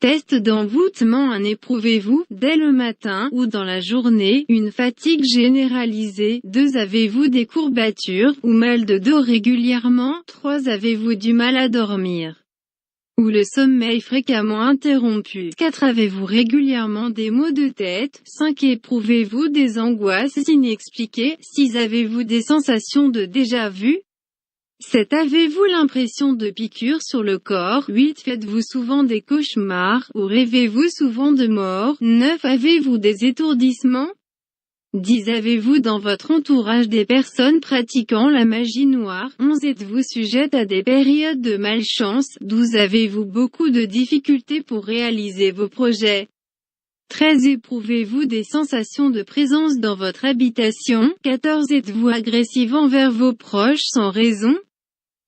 Test d'envoûtement. 1. Éprouvez-vous, dès le matin ou dans la journée, une fatigue généralisée? 2. Avez-vous des courbatures ou mal de dos régulièrement? 3. Avez-vous du mal à dormir ou le sommeil fréquemment interrompu? 4. Avez-vous régulièrement des maux de tête? 5. Éprouvez-vous des angoisses inexpliquées? 6. Avez-vous des sensations de déjà-vu? 7. Avez-vous l'impression de piqûres sur le corps? 8. Faites-vous souvent des cauchemars, ou rêvez-vous souvent de mort? 9. Avez-vous des étourdissements? 10. Avez-vous dans votre entourage des personnes pratiquant la magie noire? 11. Êtes-vous sujette à des périodes de malchance? 12. Avez-vous beaucoup de difficultés pour réaliser vos projets? 13. Éprouvez-vous des sensations de présence dans votre habitation? 14. Êtes-vous agressive envers vos proches sans raison?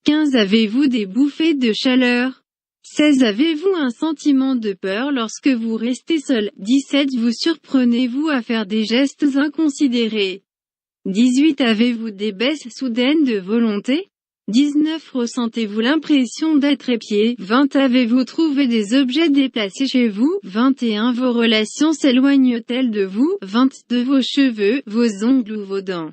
15. Avez-vous des bouffées de chaleur? 16. Avez-vous un sentiment de peur lorsque vous restez seul? 17. Vous surprenez-vous à faire des gestes inconsidérés? 18. Avez-vous des baisses soudaines de volonté? 19. Ressentez-vous l'impression d'être épié? 20. Avez-vous trouvé des objets déplacés chez vous? 21. Vos relations s'éloignent-elles de vous? 22. Vos cheveux, vos ongles ou vos dents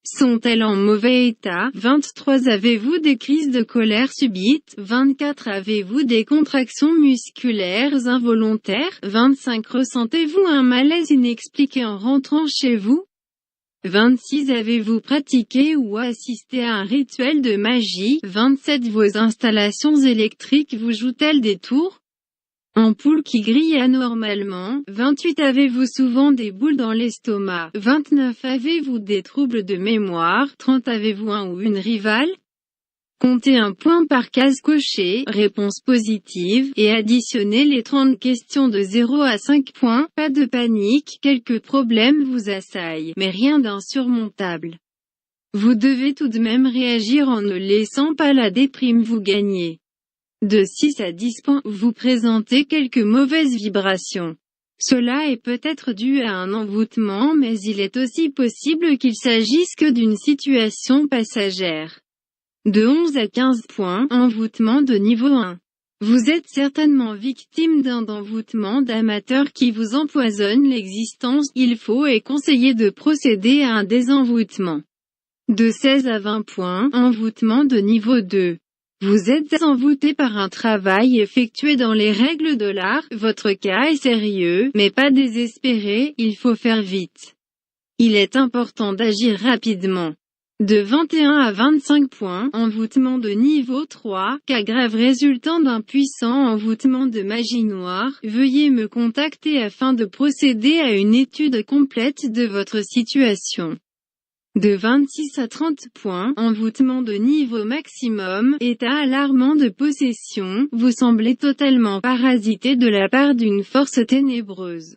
sont-elles en mauvais état? 23. Avez-vous des crises de colère subites? 24. Avez-vous des contractions musculaires involontaires? 25. Ressentez-vous un malaise inexpliqué en rentrant chez vous? 26. Avez-vous pratiqué ou assisté à un rituel de magie? 27. Vos installations électriques vous jouent-elles des tours? Ampoule qui grille anormalement? 28. Avez-vous souvent des boules dans l'estomac? 29. Avez-vous des troubles de mémoire? 30. Avez-vous un ou une rivale? Comptez un point par case cochée, réponse positive, et additionnez les 30 questions de 0 à 5 points. Pas de panique, quelques problèmes vous assaillent, mais rien d'insurmontable. Vous devez tout de même réagir en ne laissant pas la déprime vous gagner. De 6 à 10 points, vous présentez quelques mauvaises vibrations. Cela est peut-être dû à un envoûtement, mais il est aussi possible qu'il s'agisse que d'une situation passagère. De 11 à 15 points, envoûtement de niveau 1. Vous êtes certainement victime d'un envoûtement d'amateur qui vous empoisonne l'existence. Il faut et conseillé de procéder à un désenvoûtement. De 16 à 20 points, envoûtement de niveau 2. Vous êtes envoûté par un travail effectué dans les règles de l'art. Votre cas est sérieux, mais pas désespéré, il faut faire vite. Il est important d'agir rapidement. De 21 à 25 points, envoûtement de niveau 3, cas grave résultant d'un puissant envoûtement de magie noire. Veuillez me contacter afin de procéder à une étude complète de votre situation. De 26 à 30 points, envoûtement de niveau maximum, état alarmant de possession, vous semblez totalement parasité de la part d'une force ténébreuse.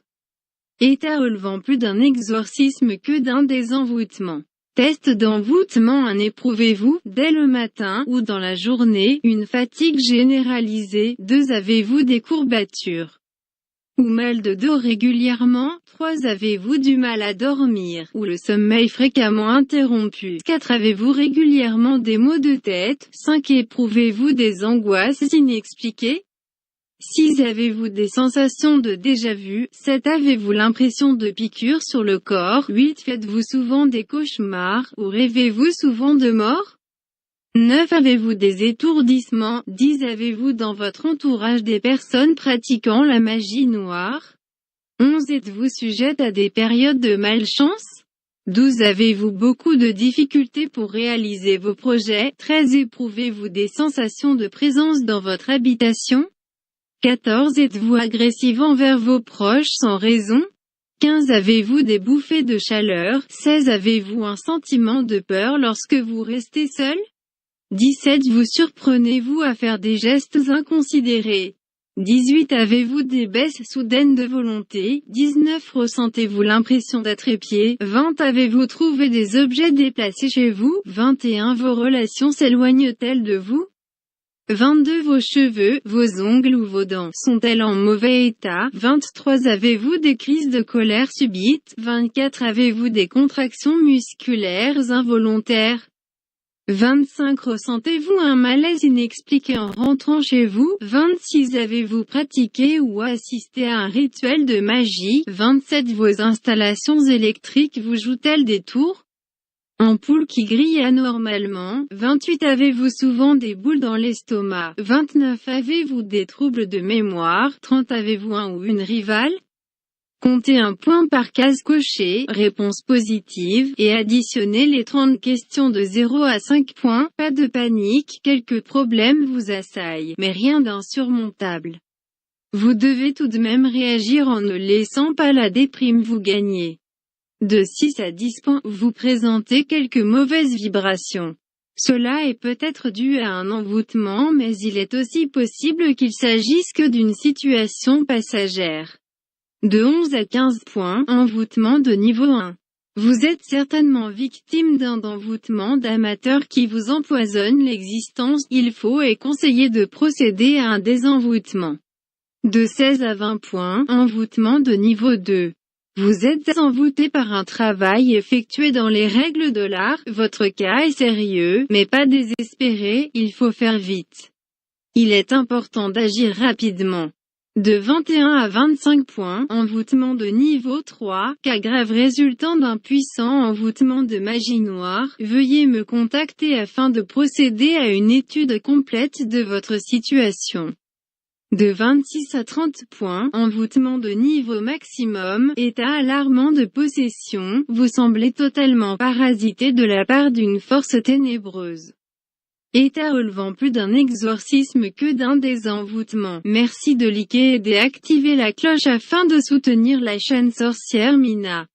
État relevant plus d'un exorcisme que d'un désenvoûtement. Test d'envoûtement. 1. Éprouvez-vous, dès le matin ou dans la journée, une fatigue généralisée? 2. Avez-vous des courbatures ou mal de dos régulièrement? 3. Avez-vous du mal à dormir, ou le sommeil fréquemment interrompu? 4. Avez-vous régulièrement des maux de tête? 5. Éprouvez-vous des angoisses inexpliquées? 6. Avez-vous des sensations de déjà-vu? 7. Avez-vous l'impression de piqûres sur le corps? 8. Faites-vous souvent des cauchemars, ou rêvez-vous souvent de mort? 9. Avez-vous des étourdissements? 10. Avez-vous dans votre entourage des personnes pratiquant la magie noire? 11. Êtes-vous sujette à des périodes de malchance? 12. Avez-vous beaucoup de difficultés pour réaliser vos projets? 13. Éprouvez-vous des sensations de présence dans votre habitation? 14. Êtes-vous agressive envers vos proches sans raison? 15. Avez-vous des bouffées de chaleur? 16. Avez-vous un sentiment de peur lorsque vous restez seul? 17. Vous surprenez-vous à faire des gestes inconsidérés? 18. Avez-vous des baisses soudaines de volonté? 19. Ressentez-vous l'impression d'être épié? 20. Avez-vous trouvé des objets déplacés chez vous? 21. Vos relations s'éloignent-elles de vous? 22. Vos cheveux, vos ongles ou vos dents sont-elles en mauvais état? 23. Avez-vous des crises de colère subites? 24. Avez-vous des contractions musculaires involontaires? 25. Ressentez-vous un malaise inexpliqué en rentrant chez vous? 26. Avez-vous pratiqué ou assisté à un rituel de magie? 27. Vos installations électriques vous jouent-elles des tours? Ampoule qui grille anormalement. 28. Avez-vous souvent des boules dans l'estomac? 29. Avez-vous des troubles de mémoire? 30. Avez-vous un ou une rivale? Comptez un point par case cochée, réponse positive, et additionnez les 30 questions de 0 à 5 points. Pas de panique, quelques problèmes vous assaillent, mais rien d'insurmontable. Vous devez tout de même réagir en ne laissant pas la déprime vous gagner. De 6 à 10 points, vous présentez quelques mauvaises vibrations. Cela est peut-être dû à un envoûtement, mais il est aussi possible qu'il s'agisse que d'une situation passagère. De 11 à 15 points, envoûtement de niveau 1. Vous êtes certainement victime d'un envoûtement d'amateur qui vous empoisonne l'existence. Il faut et conseiller de procéder à un désenvoûtement. De 16 à 20 points, envoûtement de niveau 2. Vous êtes envoûté par un travail effectué dans les règles de l'art. Votre cas est sérieux, mais pas désespéré, il faut faire vite. Il est important d'agir rapidement. De 21 à 25 points, envoûtement de niveau 3, cas grave résultant d'un puissant envoûtement de magie noire. Veuillez me contacter afin de procéder à une étude complète de votre situation. De 26 à 30 points, envoûtement de niveau maximum, état alarmant de possession, vous semblez totalement parasité de la part d'une force ténébreuse. État relevant plus d'un exorcisme que d'un désenvoûtement. Merci de liker et d'activer la cloche afin de soutenir la chaîne Sorcière Mina.